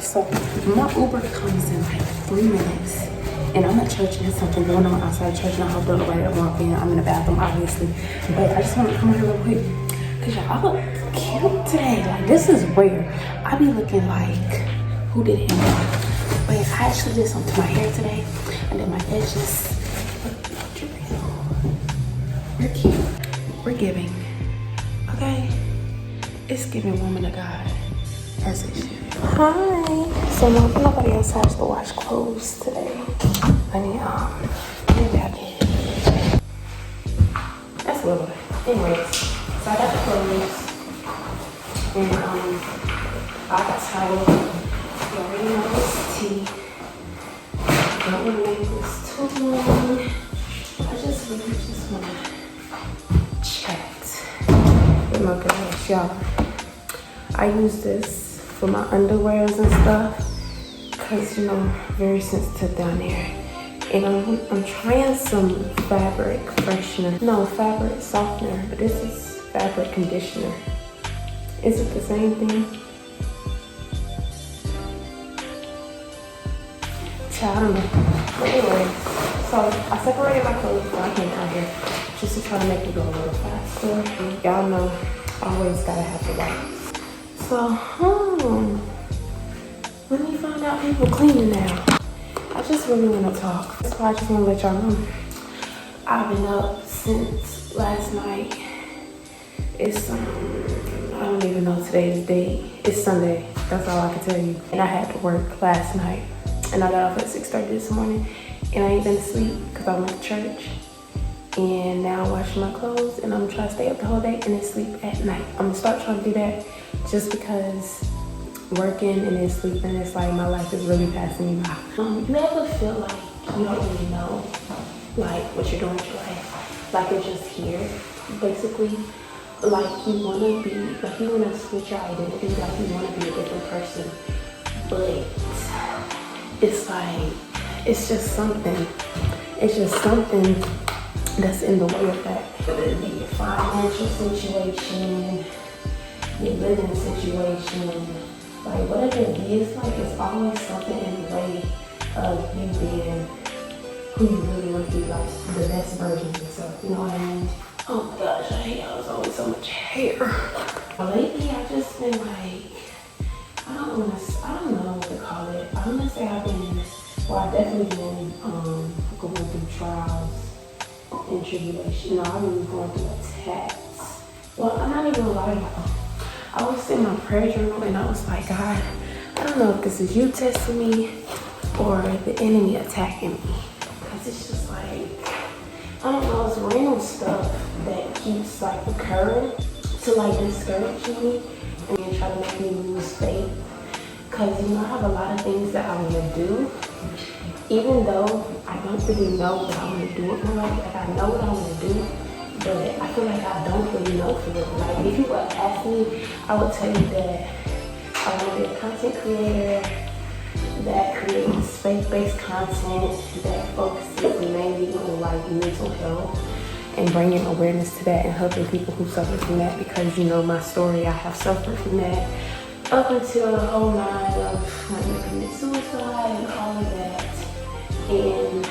So my Uber comes in like 3 minutes. And I'm at church and there's something going on outside church and I hope nobody walk in. I'm in the bathroom, obviously. But I just want to come here real quick. Cause y'all look cute today. Like, this is rare. I be looking like, who did him? Wait, I actually did something to my hair today. And then my edges. We're cute. We're giving. Okay? It's giving woman of God. As it should. Hi. So nobody else has to wash clothes today. Maybe I did. That's a little bit. Anyways, so I got the clothes. And I got towel. You already know this tea. Don't want to make this too long. I just really just want to chat with my girls, y'all. I use this for my underwears and stuff because, you know, very sensitive down there. And I'm trying some fabric freshener. No, fabric softener, but this is fabric conditioner. Is it the same thing? I don't know. But anyway, so I separated my clothes before I came out here just to try to make it go a little faster. Y'all know, I always gotta have the wipes. So, let me find out people cleaning now. I just really want to talk. That's why I just want to let y'all know. I've been up since last night. It's, I don't even know today's date. It's Sunday. That's all I can tell you. And I had to work last night. And I got off at 6:30 this morning. And I ain't been asleep because I went to church. And now I'm washing my clothes. And I'm trying to stay up the whole day and then sleep at night. I'm going to start trying to do that just because working and then sleeping, it's like my life is really passing me by. You ever feel like you don't really know like what you're doing with your life? Like it's just here, basically. Like you wanna be, like you wanna switch your identity, like you wanna be a different person. But it's like, it's just something that's in the way of that. Whether it be your financial situation, your living situation, like whatever it is, like it's always something in the way of you being who you really want to be, like the best version of yourself, you know what I mean? Oh my gosh, I hate how there's always so much hair. Lately I've just been like, I don't know what to call it. I'm gonna say I've been, well I've definitely been going through trials and tribulation. You know, I've been going through attacks. Well, I'm not even gonna lie to y'all. I was in my prayer journal and I was like, God, I don't know if this is you testing me or the enemy attacking me. Because it's just like, I don't know, it's random stuff that keeps like occurring to like discourage me and then try to make me lose faith. Because, you know, I have a lot of things that I want to do. Even though I don't really know what I want to do with my life. Like, I know what I want to do. But I feel like I don't really know for real. Like, if you would ask me, I would tell you that I want to be a content creator that creates faith-based content that focuses mainly on like mental health and bringing awareness to that and helping people who suffer from that. Because, you know, my story, I have suffered from that up until the whole nine of wanting to commit suicide and all of that. And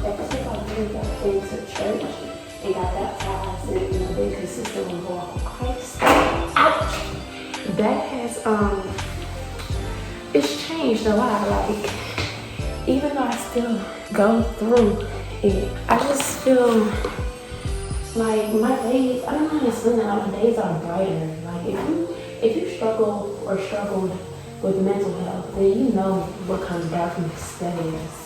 ever since I really got into church and got baptized and, you know, been consistent with walk with Christ. Ouch! That has it's changed a lot. Like, even though I still go through it, I just feel like my days, I don't know how to explain that, my days are brighter. Like if you struggle or struggled with mental health, then you know what kind of darkness that is.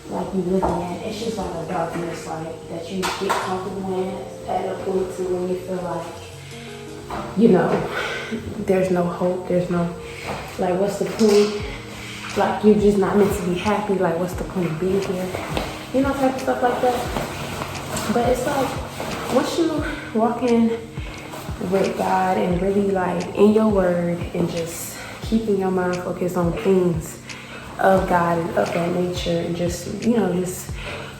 Like you looking at, it's just like a darkness like that you get comfortable in at a point to when you feel like, you know, there's no hope, there's no, like what's the point? Like you're just not meant to be happy, like what's the point of being here? You know, type of stuff like that. But it's like, once you walk in with God and really like in your word and just keeping your mind focused on things of God and of that nature and just, you know, just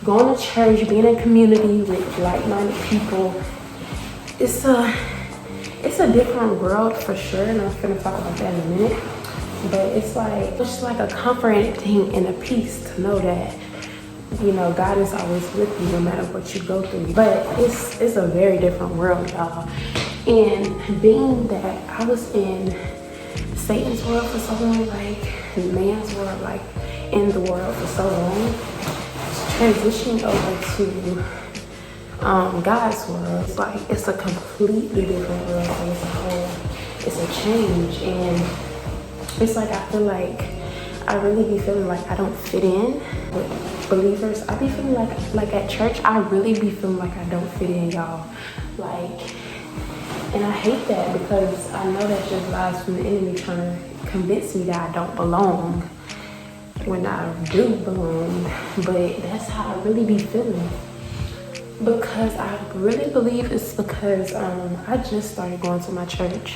going to church, being in community with like-minded people, it's a different world for sure, and I'm gonna talk about that in a minute. But it's just like a comforting thing and a peace to know that, you know, God is always with you no matter what you go through. But it's a very different world, y'all. And being that I was in Satan's world for so long, like man's world, like in the world for so long, transitioning over to God's world, it's a completely different world as a whole. It's a change, and it's like I feel like I really be feeling like I don't fit in with believers. I be feeling like at church, I really be feeling like I don't fit in, y'all. And I hate that because I know that's just lies from the enemy trying to convince me that I don't belong when I do belong. But that's how I really be feeling. Because I really believe it's because I just started going to my church.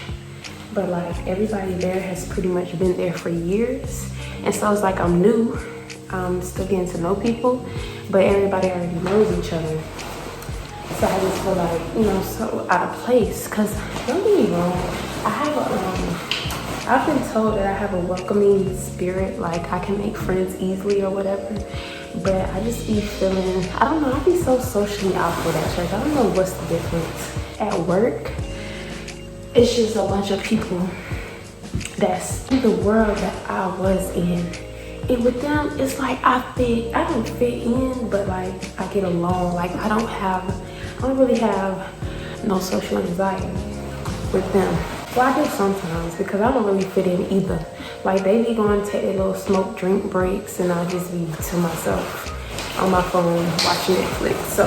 But like everybody there has pretty much been there for years. And so it's like I'm new. I'm still getting to know people. But everybody already knows each other. So I just feel like, you know, so out of place. Because don't get me wrong, I've been told that I have a welcoming spirit. Like I can make friends easily or whatever. But I just be feeling, I don't know, I be so socially awkward at church. I don't know what's the difference. At work, it's just a bunch of people that's in the world that I was in. And with them, it's like I don't fit in, but like I get along. Like I don't really have no social anxiety with them. Well, I do sometimes because I don't really fit in either. Like they be going to take their little smoke drink breaks and I just be to myself on my phone watching Netflix. So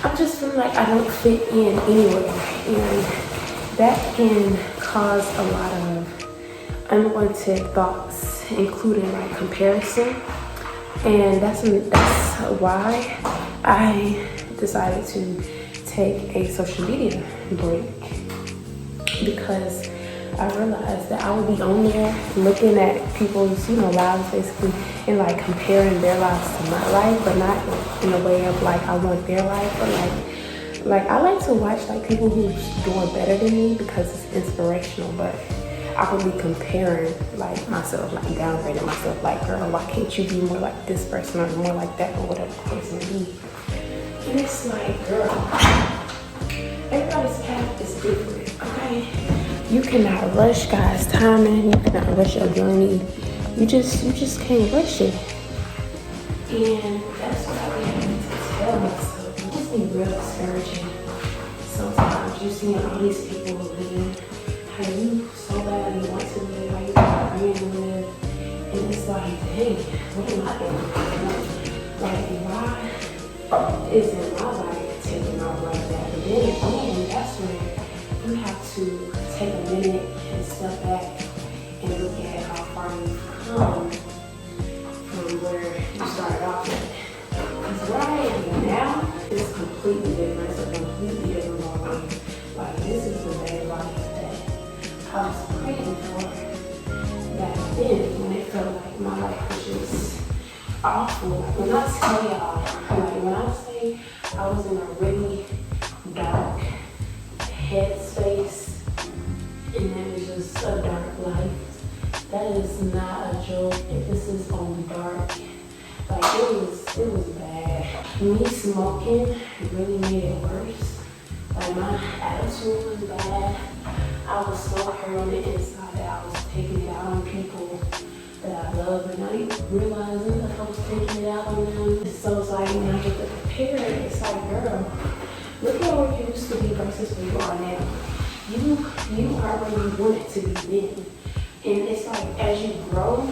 I'm just feeling like I don't fit in anywhere, and that can cause a lot of unwanted thoughts, including like comparison. And that's why I decided to take a social media break, because I realized that I would be on there looking at people's, you know, lives basically and like comparing their lives to my life, but not in a way of like I want their life, but like I like to watch like people who's doing better than me because it's inspirational. But I would be comparing like myself, like downgrading myself, like girl, why can't you be more like this person or more like that or whatever the case may be. And it's like, girl, everybody's path is different, okay? You cannot rush God's timing. You cannot rush your journey. You just can't rush it. And that's what I really need to tell myself. It just be real discouraging. Sometimes you see all these people living how you so badly want to live, how you want to live, and it's like, dang, what am I doing? Like, why isn't my life taking off like that? But then again, that's when you have to take a minute and step back and look at how far you've come from where you started off at. Because where I am now is completely different. It's a completely different ballgame. Like, this is the way of life that I was praying for back then, when it felt like my life was just awful. When I tell y'all, like when I say I was in a really dark headspace and it was just a dark life, that is not a joke. This is on dark. Like it was bad. Me smoking really made it worse. Like my attitude was bad. I was so hurt on the inside that I was taking it out on people that I love, and not even realizing that I was taking it out on them. So it's like when I get to compare it, it's like, girl, look at where you used to be versus where you are now. You are where you wanted to be then. And it's like as you grow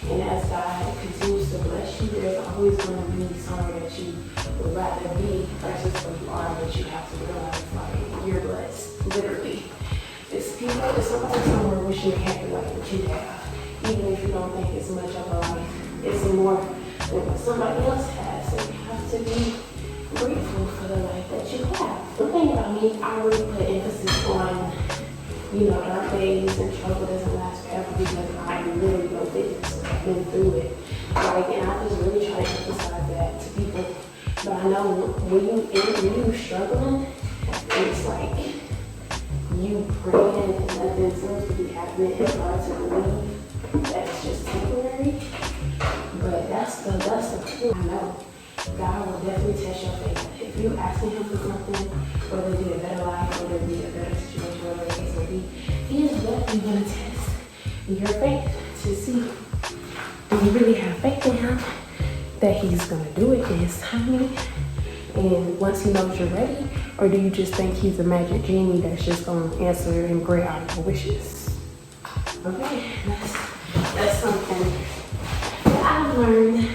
and as God continues to bless you, there's always going to be somewhere that you would rather be versus where you are, but you have to realize like you're blessed, literally. It's somebody somewhere wishing they had the life that you have. Even if you don't think it's much of a life, it's more than what somebody else has. So you have to be grateful for the life that you have. The thing about me, I really put emphasis on, you know, dark days and trouble doesn't last forever, because I really know this. I've been through it. Like, and I just really try to emphasize that to people. But I know when you're struggling, it's like you praying and nothing seems to be happening, it's hard to believe that it's just temporary. But that's the thing. I know God will definitely test your faith. If you're asking him for something, whether it be a better life, whether it be a better situation, whatever the case may be, he is definitely going to test your faith to see, do you really have faith in him that he's going to do it in his timing? And once he knows you're ready, or do you just think he's a magic genie that's just going to answer and grant out your wishes? Okay, that's something that I've learned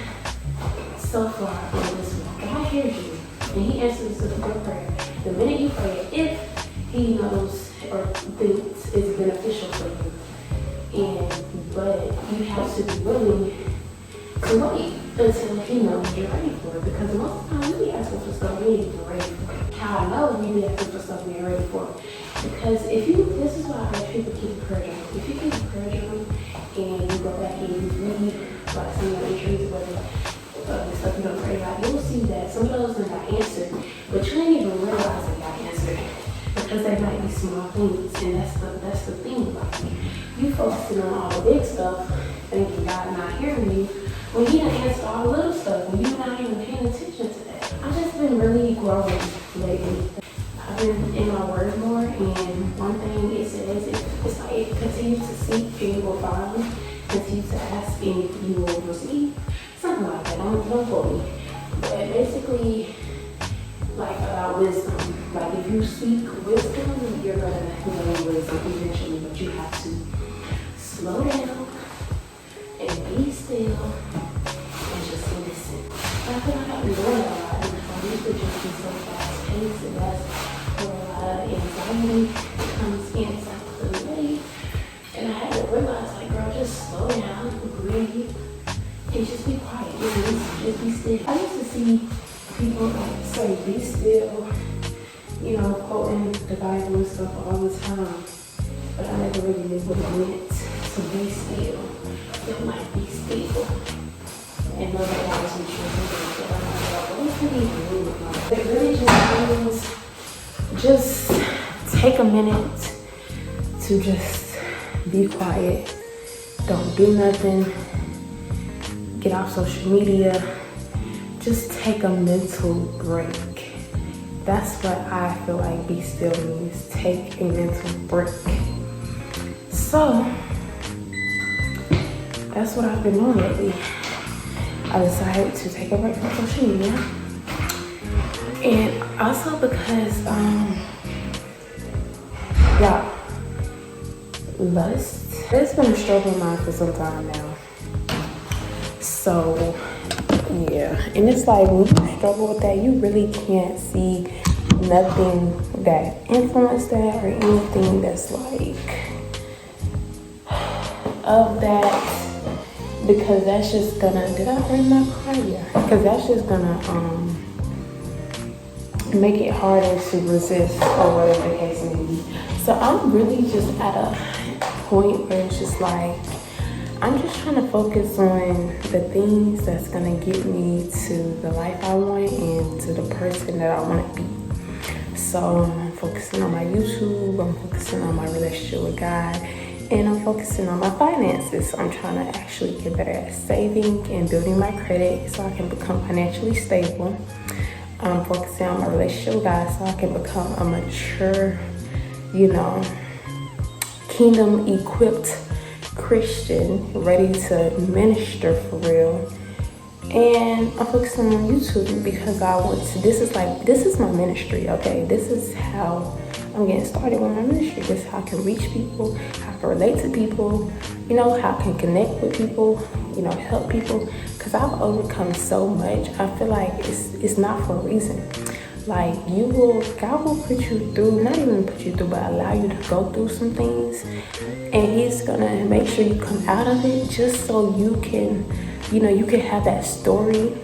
so far in this walk. God hears you, and he answers your prayer. The minute you pray, if he knows or thinks it's beneficial for you, but you have to be willing to wait until he knows you're ready for it. Because most of the time we be asking for stuff we ain't even ready for. How I know we be asking for stuff we ain't ready for. Because this is why I urge people keep a prayer journal. If you keep a prayer journal and you go back and you read like some of your entries, whether the stuff you don't pray about, you'll see that some of those things got answered, but you ain't even realize they got answered. Because they might be small things, and that's the thing. Like, you focusing on all the big stuff, thinking God not hearing you, when he done answered all the little stuff, when you're not even paying attention to that. I've just been really growing lately. I've been in my word more, and one thing it says, it's like, continue to seek and you will find, continue to ask and you will receive. Something like that, don't quote me. But basically, like about wisdom. Like if you seek wisdom, you're gonna gain wisdom eventually, but you have to slow down and be still and just listen. I feel like I've been doing that a lot because I used to just be so fast paced, and that's where a lot of anxiety comes in. It's like the way, and I had to realize, like, girl, just slow down, breathe, and just be quiet. Just be still. I used to see people like say, be still, you know, quoting the Bible and stuff all the time, but I never really knew what it meant to be still. It might be still. And know that God is with you. What does it even mean? Like, it really just means just take a minute to just be quiet. Don't do nothing. Get off social media. Just take a mental break. That's what I feel like be still means. Take a mental break. So that's what I've been doing lately. I decided to take a break from social media. And also because lust. It's been a struggle of mine for some time now. So yeah, and it's like when you struggle with that, you really can't see nothing that influenced that or anything that's like of that, because that's just gonna, did I bring my car? Yeah, because that's just gonna make it harder to resist or whatever the case may be. So I'm really just at a point where it's just like, I'm just trying to focus on the things that's gonna get me to the life I want and to the person that I want to be. So I'm focusing on my YouTube, I'm focusing on my relationship with God, and I'm focusing on my finances. I'm trying to actually get better at saving and building my credit so I can become financially stable. I'm focusing on my relationship with God so I can become a mature, kingdom equipped Christian, ready to minister for real. And I'm focusing on YouTube because I want to, this is my ministry, okay? This is how I'm getting started with my ministry. This is how I can reach people, how I can relate to people, how I can connect with people, help people. Because I've overcome so much. I feel like it's not for a reason. Like God will put you through, not even put you through, but allow you to go through some things. And he's gonna make sure you come out of it just so you can, you can have that story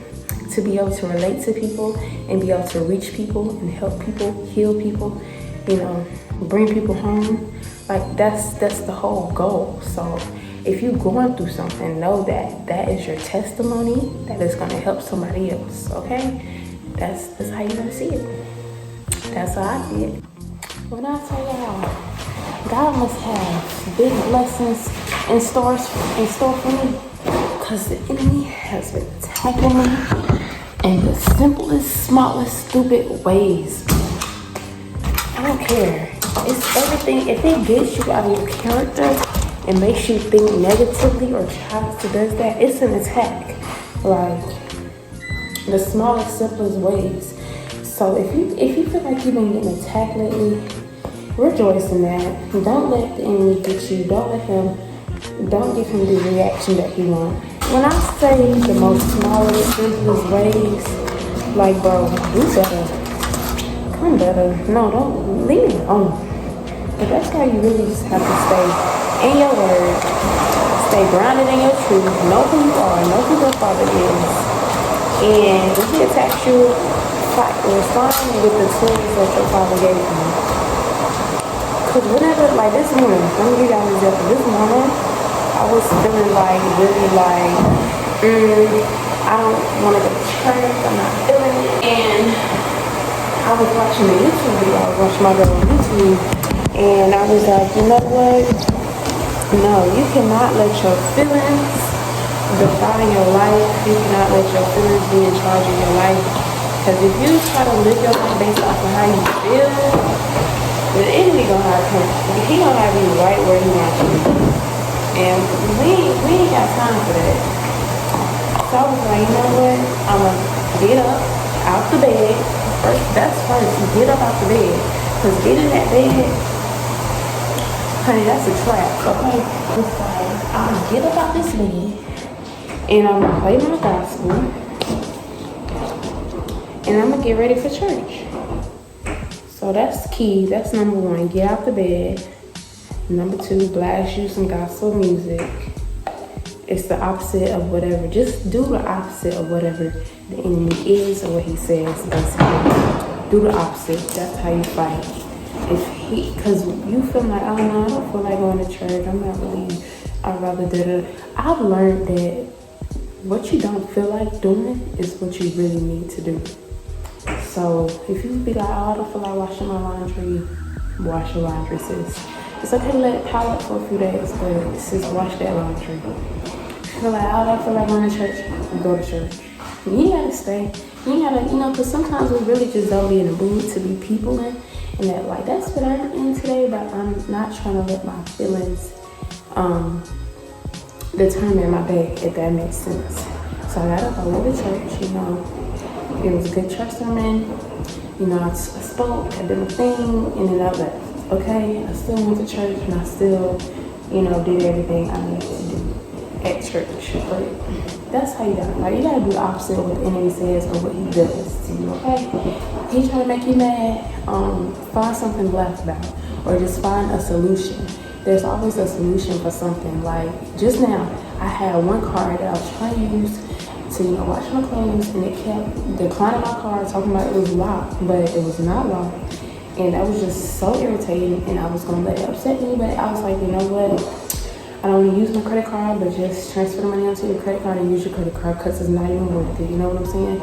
to be able to relate to people and be able to reach people and help people, heal people, bring people home. Like that's the whole goal. So if you're going through something, know that is your testimony that is gonna help somebody else, okay? That's how you gotta see it. That's how I see it. When I tell y'all, God must have big blessings in store for me, because the enemy has been attacking me in the simplest, smallest, stupid ways. I don't care. It's everything. If it gets you out of your character and makes you think negatively or tries to do that, it's an attack. Like the smallest, simplest ways. So if you feel like you've been getting attacked lately, rejoice in that. Don't let the enemy get you. Don't give him the reaction that he wants. When I say the most smallest, simplest ways, like bro, do better. Come better. No, don't leave me alone. But that's how you really just have to stay in your word, stay grounded in your truth, know who you are, know who your father is. And if he attacks you, respond with the tools that your father gave you. Because whenever, like this morning, let me give y'all an example. This morning, I was feeling like, really like, I don't want to go to church, I'm not feeling it. And I was watching a YouTube video, I was watching my girl on YouTube, and I was like, you know what? No, you cannot let your feelings define your life. You cannot let your feelings be in charge of your life. Because if you try to live your life based off of how you feel, the enemy gonna have him. He gonna have you right where he wants you. And we ain't got time for that. So I was like, you know what? I'm gonna get up out the bed. That's first. You get up out the bed. Because getting in that bed, honey, that's a trap. Okay? It's like, I'm gonna get up out this bed and I'm gonna play my gospel and I'm gonna get ready for church. So that's key. That's number one. Get out the bed. Number two, blast you some gospel music. It's the opposite of whatever. Just do the opposite of whatever the enemy is or what he says, basically. Do the opposite. That's how you fight. Because you feel like, oh no, I don't feel like going to church. I'm not really, I'd rather do it. I've learned that what you don't feel like doing is what you really need to do. So if you be like, oh, I don't feel like washing my laundry, wash your laundry, sis. It's okay to let it pile up for a few days, but sis, wash that laundry. Feel like, oh, I feel like going to church, go to church. You ain't gotta stay. You ain't gotta, because sometimes we really just don't be in the mood to be people in. And that, like, that's what I'm in today, but I'm not trying to let my feelings determine my day, if that makes sense. So I got up, I went to church, it was a good church sermon. I spoke, I did my thing, and then I left. Okay, I still went to church and I still, did everything I needed to do at church. But that's how you gotta, you gotta do the opposite of what the enemy says or what he does to you, okay? He's trying to make you mad, find something to laugh about, or just find a solution. There's always a solution for something. Like just now, I had one card that I was trying to use to, wash my clothes, and it kept declining my card, talking about it was locked, but it was not locked. And that was just so irritating, and I was gonna let it upset me, but I was like, you know what? I don't want to use my credit card, but just transfer the money onto your credit card and use your credit card because it's not even worth it. You know what I'm saying?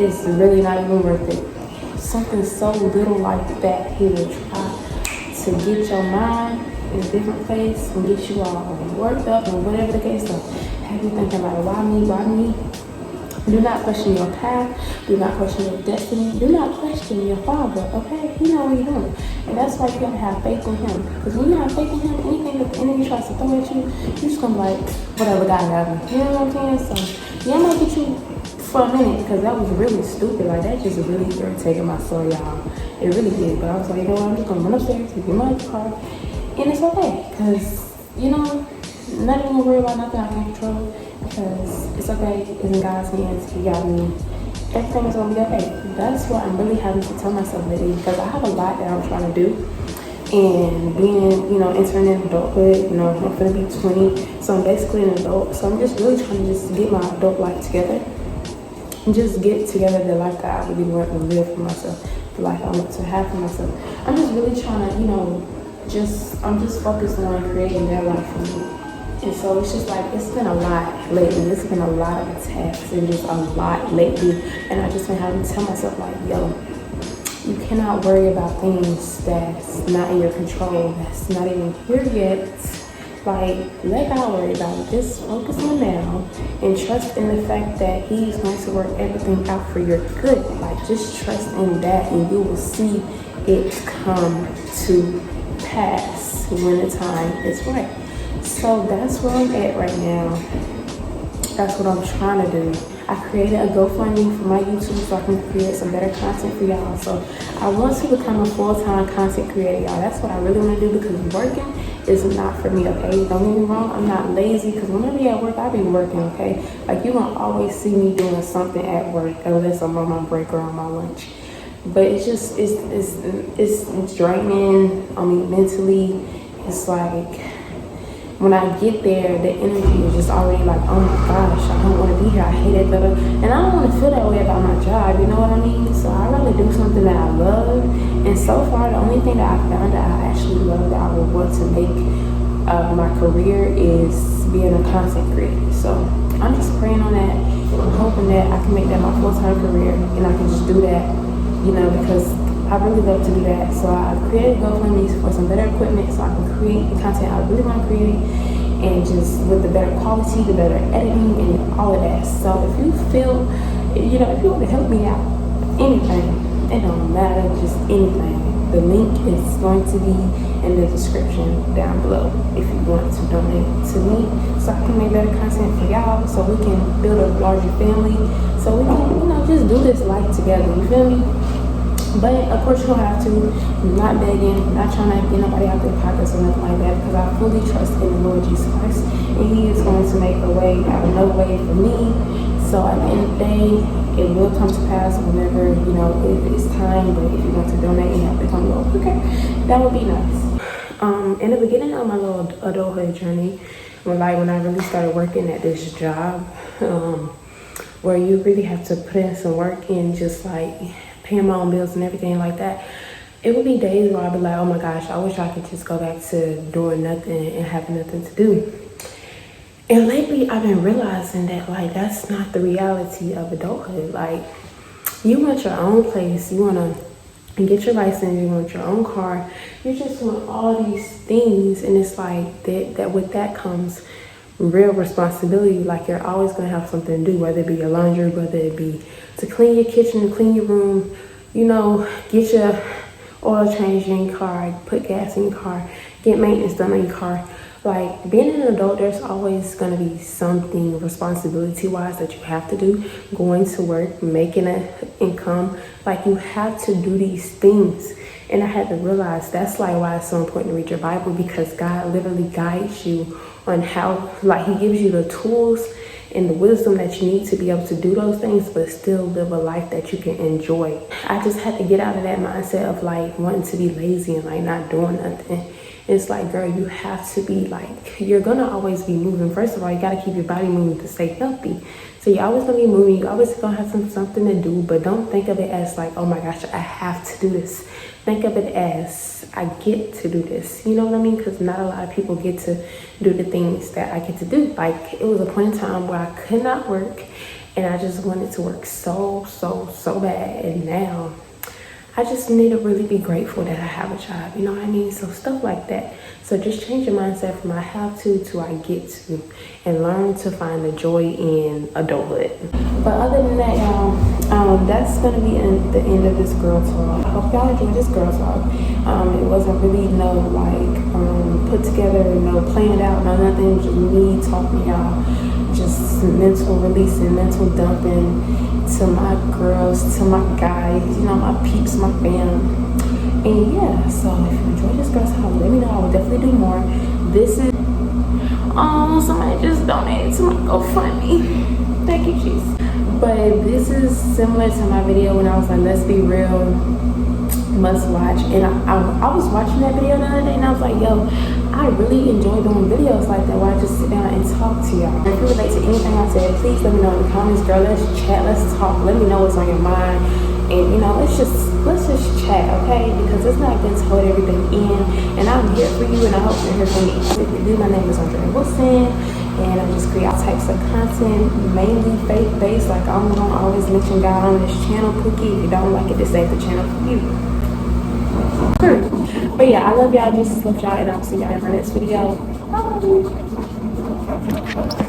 It's really not even worth it. Something so little like that, he will try to get your mind in a different place and get you all worked up or whatever the case is. Have you thinking like, why me? Why me? Do not question your path. Do not question your destiny. Do not question your father, okay? You know what you're doing. And that's why you gotta have faith in him. Because when you have faith in him, anything that the enemy tries to throw at you, you're just gonna be like, whatever, God got me. You know what I'm saying? So, yeah, I might get you for a minute because that was really stupid. Like, that just really irritated my soul, y'all. It really did. But I was like, you know what? I'm just gonna run upstairs, take my car, and it's okay. Because, not even gonna worry about nothing I can't control. Because it's okay, it's in God's hands, he got me. Everything is gonna be okay. That's what I'm really having to tell myself lately, because I have a lot that I'm trying to do. And being, entering in adulthood, I'm gonna be 20, so I'm basically an adult. So I'm just really trying to just get my adult life together. And just get together the life that I really want to live for myself, the life I want to have for myself. I'm just really trying to, I'm just focused on creating that life for me. And so it's just like, it's been a lot lately. It's been a lot of attacks and just a lot lately. And I just been having to tell myself like, yo, You cannot worry about things that's not in your control, that's not even here yet. Like, let God worry about it. Just focus on now and trust in the fact that He's going to work everything out for your good. Like, just trust in that and you will see it come to pass when the time is right. So that's where I'm at right now. That's what I'm trying to do. I created a GoFundMe for my YouTube so I can create some better content for y'all. So I want to become a full-time content creator, y'all. That's what I really want to do because working is not for me, okay? Don't get me wrong, I'm not lazy because whenever you're at work, I be working, okay? Like, you're going to always see me doing something at work unless I'm on my break or on my lunch. But it's just, it's draining. I mean, mentally, it's like, when I get there, the energy is just already like, oh my gosh, I don't want to be here. I hate it. And I don't want to feel that way about my job. You know what I mean? So I rather do something that I love. And so far, the only thing that I found that I actually love that I would want to make my career is being a content creator. So I'm just praying on that. I'm hoping that I can make that my full-time career and I can just do that, you know, because I really love to do that. So I created GoFundMe for some better equipment so I can create the content I really want to create, and just with the better quality, the better editing, and all of that. So if you feel, you know, if you want to help me out, anything, it don't matter, just anything. The link is going to be in the description down below if you want to donate to me so I can make better content for y'all, so we can build a larger family, so we can, you know, just do this life together. You feel me? But of course you don't have to. I'm not begging, not trying to get nobody out their pockets or nothing like that, because I fully trust in the Lord Jesus Christ, and He is going to make a way out of no way for me. So at the end of the day, it will come to pass whenever, you know, if it's time. But if you want to donate and have to come over, okay, that would be nice. In the beginning of my little adulthood journey, when I really started working at this job, where you really have to put in some work and just like paying my own bills and everything like that, it would be days where I'd be like, oh my gosh, I wish I could just go back to doing nothing and having nothing to do. And lately I've been realizing that, like, that's not the reality of adulthood. Like, you want your own place, you want to get your license, you want your own car, you just want all these things, and it's like that with that comes real responsibility. Like, you're always going to have something to do, whether it be your laundry, whether it be to clean your kitchen, to clean your room, you know, get your oil changed in your car, put gas in your car, get maintenance done on your car. Like, being an adult, there's always going to be something responsibility-wise that you have to do. Going to work, making an income, like, you have to do these things. And I had to realize that's like why it's so important to read your Bible, because God literally guides you on how, like, He gives you the tools and the wisdom that you need to be able to do those things, but still live a life that you can enjoy. I just had to get out of that mindset of like wanting to be lazy and like not doing nothing. It's like, girl, you have to be like, you're gonna always be moving. First of all, you gotta keep your body moving to stay healthy. So you're always gonna be moving, you always gonna have something to do, but don't think of it as like, oh my gosh, I have to do this. Think of it as, I get to do this. You know what I mean? Because not a lot of people get to do the things that I get to do. Like, it was a point in time where I could not work, and I just wanted to work so bad. And now I just need to really be grateful that I have a job. You know what I mean? So stuff like that. So just change your mindset from I have to I get to, and learn to find the joy in adulthood. But other than that, y'all, that's gonna be the end of this girl talk. I hope y'all enjoyed this girl talk. It wasn't really no like put together, no planned out, no nothing. Just me talking, y'all. Just mental releasing, mental dumping to my girls, to my guys, you know, my peeps, my fam. And yeah, so if you enjoyed this girl's talk, let me know. I will definitely do more. This is somebody just donated to my GoFundMe. Thank you, Jesus. But this is similar to my video when I was like, let's be real, must watch. And I was watching that video the other day, and I was like, yo, I really enjoy doing videos like that where I just sit down and talk to y'all. If you relate to anything I said, please let me know in the comments, girl. Let's chat, let's talk, let me know what's on your mind. And you know, let's just chat. chat, okay? Because it's not good to hold everything in. And I'm here for you, and I hope you're here for me. If you do, my name is Andrea Wilson, and I just create all types of content, mainly faith-based. Like I'm gonna always mention God on this channel, Pookie. If you don't like it, this ain't the channel for you. But yeah, I love y'all. Jesus love y'all, and I'll see y'all in my next video. Bye.